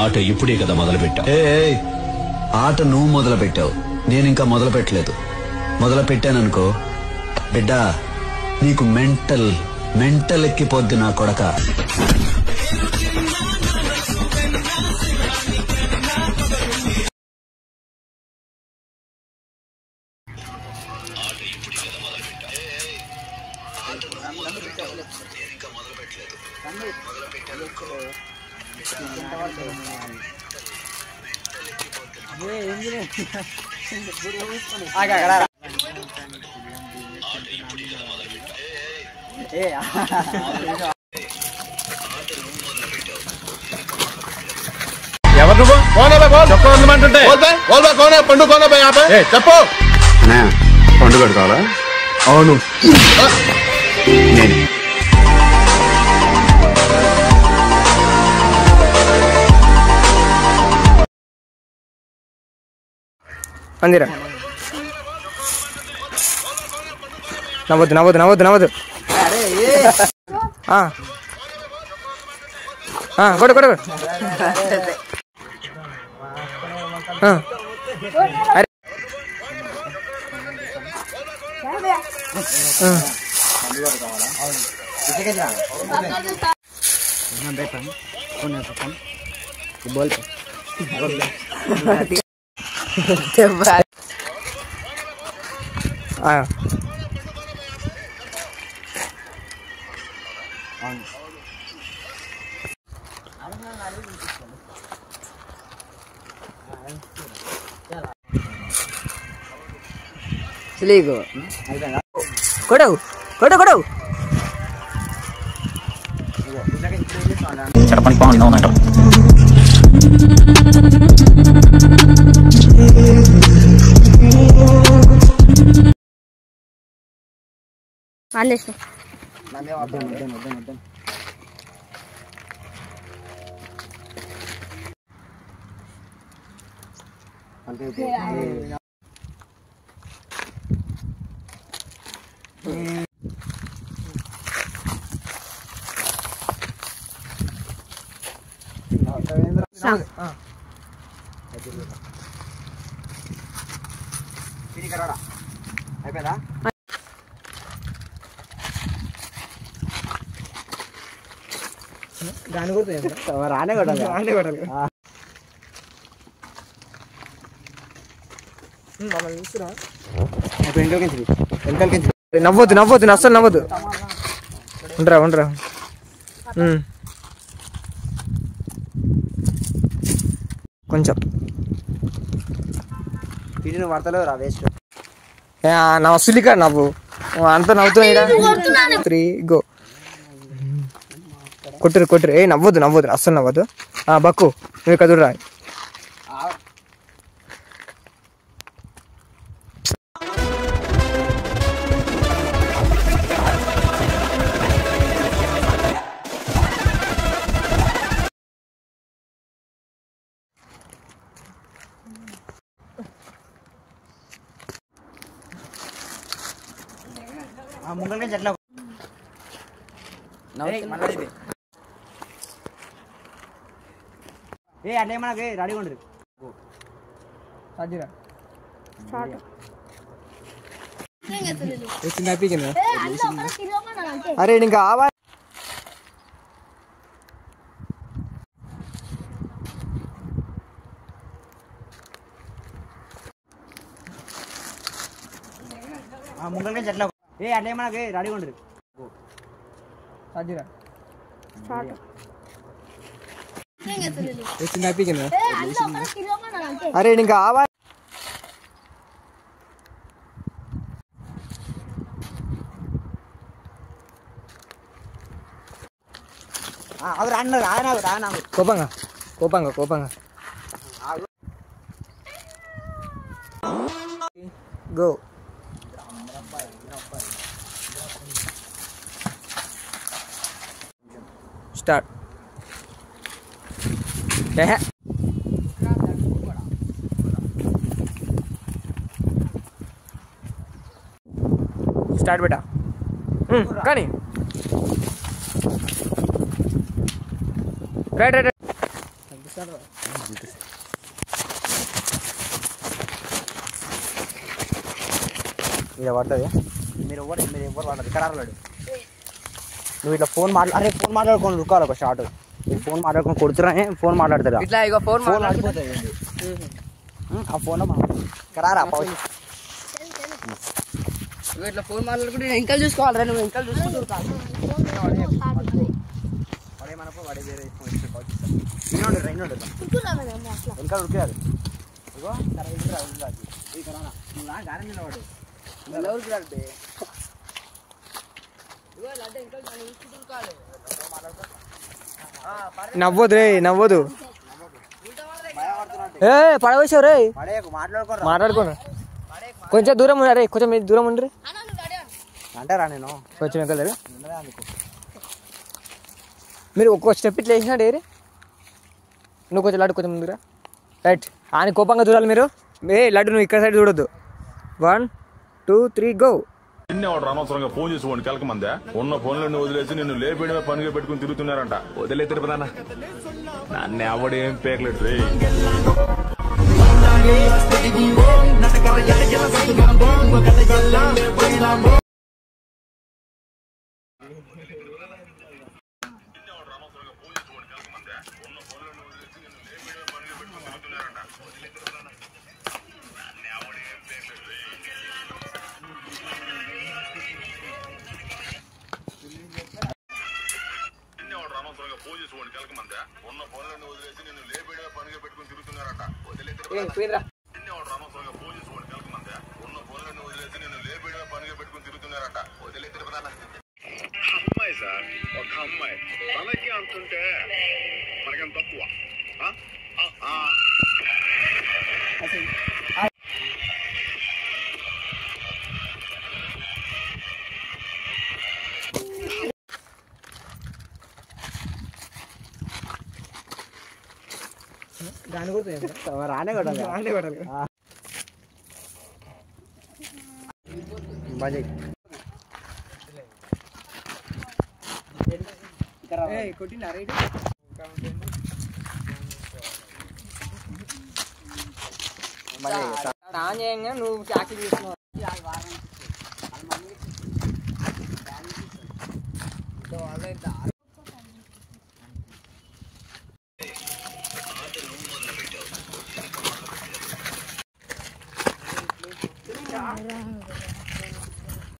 ఆట ఇప్పుడే కదా మొదలు పెట్టావు. ఆట నువ్వు మొదలు పెట్టావు, నేను ఇంకా మొదలు పెట్టలేదు. మొదలు పెట్టాననుకో బిడ్డ, నీకు మెంటల్ ఎక్కిపోద్ది నా కొడక. ఎవరు నువ్వు? చెప్పమంటుంటే చెప్పు. పండుగ కావాలా? అవును, నేను అందిరా. నవ్వద్దు నవ్వద్దు నవ్వద్దు నవ్వద్దు. కొడు కొడు. అరే बोल కొడవు కొడవు కొడవు. చెప్పండి బాగుంది అవునంటావు. అయిపోయిందా? దాని కూడా రానే కొట్టాలి, రానే కొట్టాలి. నవ్వద్దు నవ్వద్దు, అస్సలు నవ్వద్దు. ఉండరా ఉండరా. కొంచెం వార్తలు రా వేస్ట్. నా వస్తులిక నవ్వు అంత నవ్వుతున్నా. 3 గో. కొట్టురు కొట్టురు. నవ్వద్దు నవ్వద్దు, అస్సలు నవ్వద్దు. బక్కు నువ్వు ఇక్కడ చూడరా. ముంగల్ చెట్ల అట్లే మనకి రెడీగా ఉండదు. అరే ఇంకా ముంగల్ చెట్ల అట్లే మనకి రెడీగా ఉండదు. అరే ఇంకా కోపంగా కోపంగా కోపంగా గో. స్టార్ట్. స్టార్ట్ బేటా కానీ రైట్ రైట్ ఇలా పడుతుంది. మీరు ఎవరు వాడరు ఇక్కడ రాడు. నువ్వు ఇట్లా ఫోన్ మాట్లాడుకొని రుక్కాలి ఒక షార్ట్. ఫోన్ మాట్లాడుకొని కొడుతున్నానే ఫోన్ మాట్లాడతాడు ఇట్లా. ఇక ఫోన్ మాట్లాడిపోతుంది ఆ ఫోన్ రారా నువ్వు ఇట్లా ఫోన్ మాట్లాడుకుంటే నేను ఇంకా చూసుకోవాలి. నువ్వు ఇంకా చూసుకుంటూ ఇంకా ఉరికారు ఇగో గారం నిలబడు నవ్వదు రే నవ్వదు. ఏ పడవేసావు రే మాట్లాడుకోను. కొంచెం దూరం ఉన్నారే కొంచెం దూరం ఉండరు అంటారా నేను కొంచెం ఎక్కలేరు. మీరు ఒక్కో స్టెప్ ఇట్లా వేసినాడు ఏరే. నువ్వు కొంచెం లడ్డు కొంచెం ముందురా రైట్. ఆయన కోపంగా చూడాలి మీరు. లడ్డు నువ్వు ఇక్కడ సైడ్ చూడొద్దు. 1 2 3 గో. నిన్నేవాడు అనవసరంగా ఫోన్ చేసి వాడిని కెలకమందే. ఉన్న ఫోన్లన్నీ వదిలేసి నిన్ను లేపేయడమే పనిగా పెట్టుకుని తిరుగుతున్నారంట. వదిలే తిరుపతి నన్ను ఎవడేం పేకలేదు రే. అమ్మాయి సార్ ఒక అమ్మాయి తనకి అంటుంటే మనకేం తక్కువ. దాని కూడా రానే కొట్టాలి కొట్టిండా రైట్. ఆన్ చేయంగా నువ్వు చాకరీ చేస్తున్నావు.